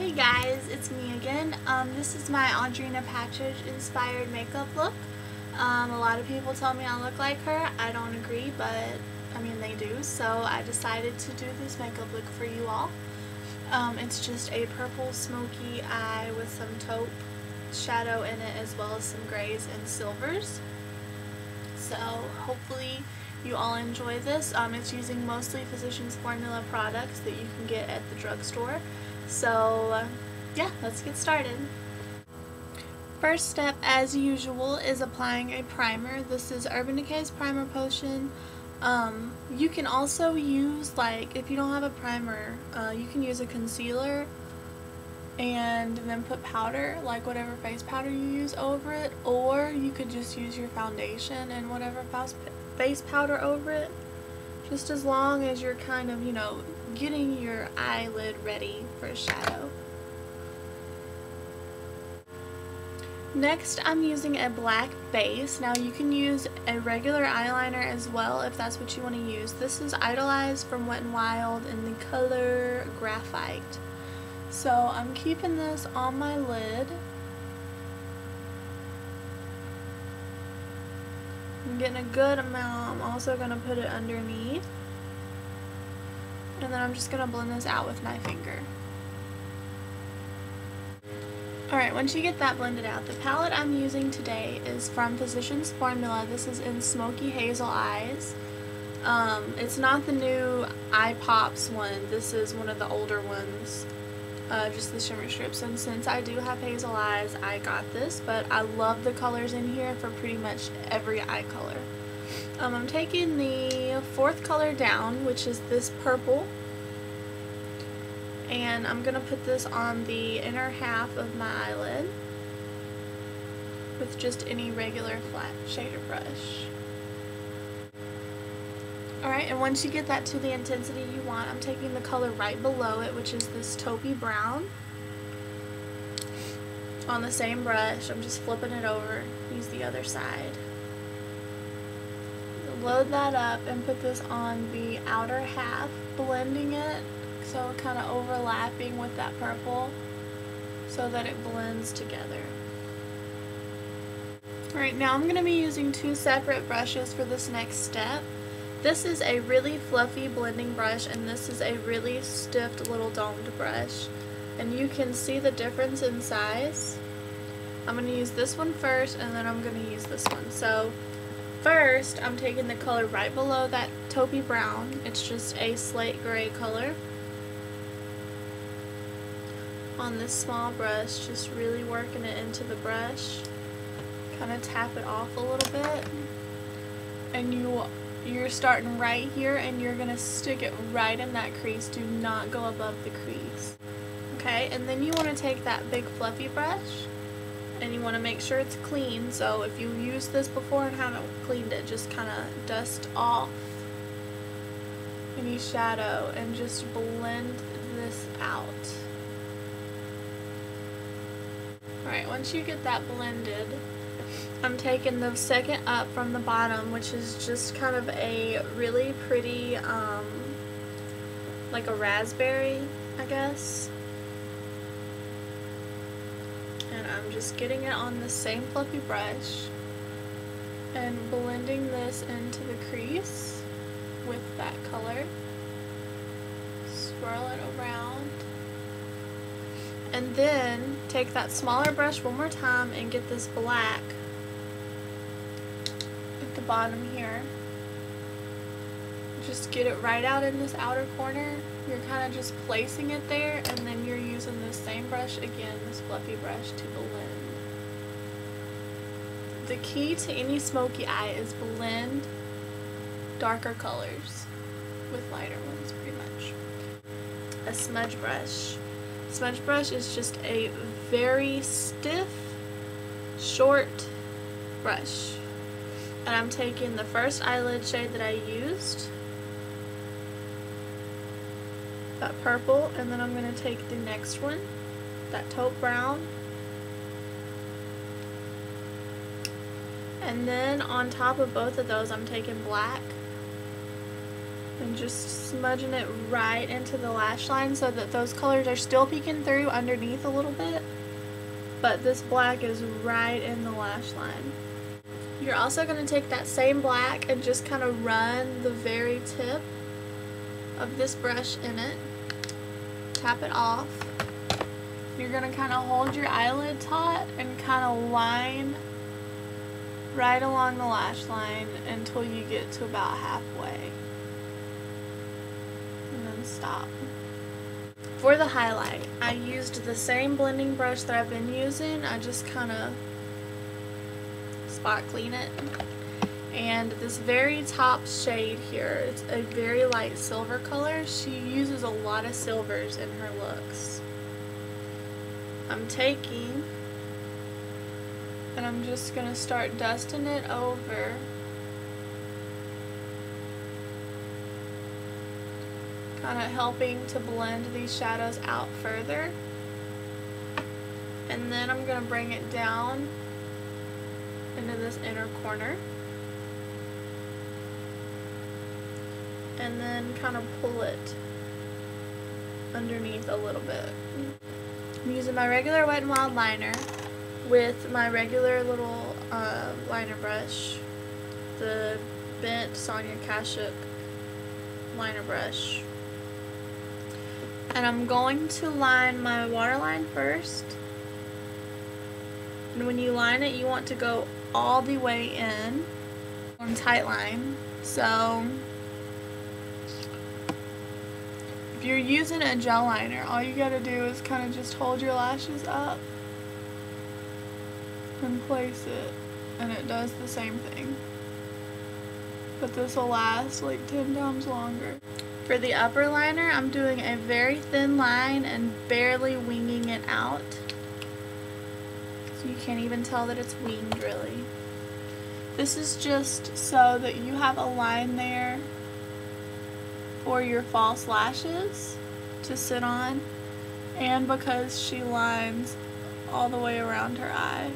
Hey guys, it's me again. This is my Audrina Patridge inspired makeup look. A lot of people tell me I look like her. I don't agree, but I mean they do, so I decided to do this makeup look for you all. It's just a purple smoky eye with some taupe shadow in it, as well as some grays and silvers. So hopefully you all enjoy this. It's using mostly Physicians Formula products that you can get at the drugstore. So yeah, let's get started. First step, as usual, is applying a primer. This is Urban Decay's Primer Potion. You can also use, like, if you don't have a primer, you can use a concealer and then put powder, like whatever face powder you use, over it, or you could just use your foundation and whatever face powder over it, just as long as you're kind of, you know, getting your eyelid ready for a shadow. Next, I'm using a black base. Now you can use a regular eyeliner as well if that's what you want to use. This is Idolized from Wet n Wild in the color Graphite. So I'm keeping this on my lid. I'm getting a good amount. I'm also going to put it underneath. And then I'm just going to blend this out with my finger. Alright, once you get that blended out, the palette I'm using today is from Physicians Formula. This is in Smoky Hazel Eyes. It's not the new Eye Pops one. This is one of the older ones. Just the shimmer strips. And since I do have hazel eyes, I got this. But I love the colors in here for pretty much every eye color. I'm taking the fourth color down, which is this purple. And I'm going to put this on the inner half of my eyelid with just any regular flat shader brush. Alright, and once you get that to the intensity you want, I'm taking the color right below it, which is this taupey brown. On the same brush, I'm just flipping it over, use the other side. Load that up and put this on the outer half, blending it, so kind of overlapping with that purple so that it blends together. Alright, now I'm going to be using two separate brushes for this next step. This is a really fluffy blending brush and this is a really stiff little domed brush. And you can see the difference in size. I'm going to use this one first and then I'm going to use this one. So first I'm taking the color right below that taupey brown. It's just a slate gray color. On this small brush, just really working it into the brush. Kind of tap it off a little bit. And you're starting right here and you're going to stick it right in that crease. Do not go above the crease. Okay, and then you want to take that big fluffy brush and you want to make sure it's clean. So if you used this before and haven't cleaned it, just kind of dust off any shadow and just blend this out. Alright, once you get that blended, I'm taking the second up from the bottom, which is just kind of a really pretty, like a raspberry, I guess. And I'm just getting it on the same fluffy brush and blending this into the crease with that color. Swirl it around. And then take that smaller brush one more time and get this black at the bottom here. Just get it right out in this outer corner. You're kind of just placing it there and then you're using this same brush again, this fluffy brush, to blend. The key to any smoky eye is blend darker colors with lighter ones, pretty much. A smudge brush. Smudge brush is just a very stiff, short brush. And I'm taking the first eyelid shade that I used, that purple, and then I'm going to take the next one, that taupe brown. And then on top of both of those I'm taking black and just smudging it right into the lash line so that those colors are still peeking through underneath a little bit, but this black is right in the lash line. You're also going to take that same black and just kind of run the very tip of this brush in it, tap it off. You're going to kind of hold your eyelid taut and kind of line right along the lash line until you get to about halfway, and then stop. For the highlight, I used the same blending brush that I've been using. I just kind of spot clean it. And this very top shade here, it's a very light silver color. She uses a lot of silvers in her looks. I'm taking and I'm just going to start dusting it over. Kind of helping to blend these shadows out further. And then I'm going to bring it down into this inner corner. And then kind of pull it underneath a little bit. I'm using my regular Wet n Wild liner with my regular little liner brush, the bent Sonia Kashuk liner brush. And I'm going to line my waterline first. And when you line it, you want to go all the way in on tight line. So if you're using a gel liner, all you gotta do is kind of just hold your lashes up and place it, and it does the same thing. But this will last like 10 times longer. For the upper liner, I'm doing a very thin line and barely winging it out. So you can't even tell that it's winged really. This is just so that you have a line there for your false lashes to sit on, and because she lines all the way around her eye.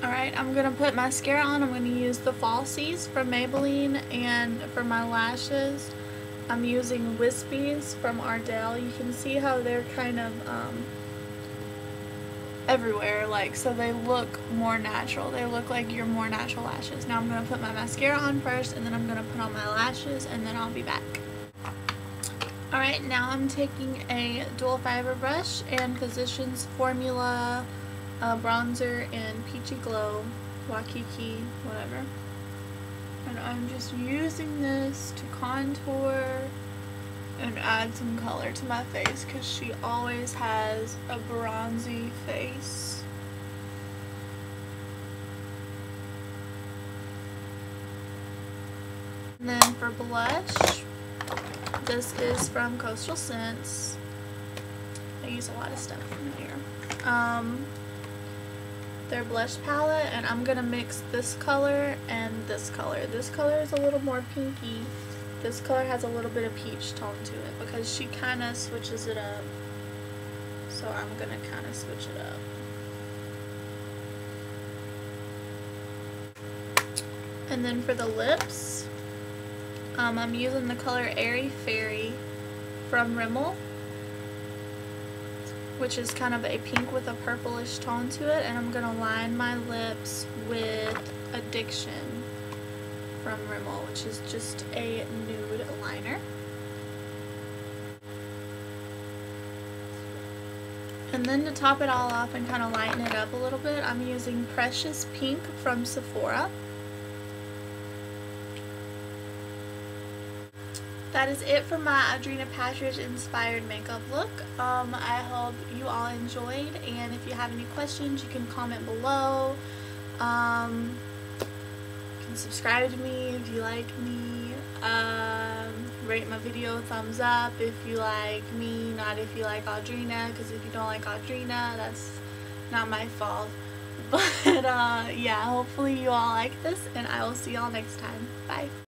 Alright, I'm going to put mascara on. I'm going to use the Falsies from Maybelline, and for my lashes I'm using Wispies from Ardell. You can see how they're kind of everywhere, like, so they look more natural. They look like your more natural lashes. Now I'm going to put my mascara on first, and then I'm going to put on my lashes, and then I'll be back. Alright, now I'm taking a dual fiber brush and Physicians Formula bronzer in Peachy Glow, Waikiki, whatever. And I'm just using this to contour and add some color to my face because she always has a bronzy face. And then for blush, this is from Coastal Scents. I use a lot of stuff from here. Their blush palette, and I'm gonna mix this color and this color. This color is a little more pinky. This color has a little bit of peach tone to it because she kind of switches it up. So I'm gonna kind of switch it up. And then for the lips, I'm using the color Airy Fairy from Rimmel, which is kind of a pink with a purplish tone to it, and I'm going to line my lips with Addiction from Rimmel, which is just a nude liner. And then to top it all off and kind of lighten it up a little bit, I'm using Precious Pink from Sephora. That is it for my Audrina Patridge inspired makeup look. I hope you all enjoyed, and if you have any questions you can comment below. You can subscribe to me if you like me. Rate my video a thumbs up if you like me, not if you like Audrina, because if you don't like Audrina, that's not my fault. But yeah, hopefully you all like this, and I will see y'all next time. Bye.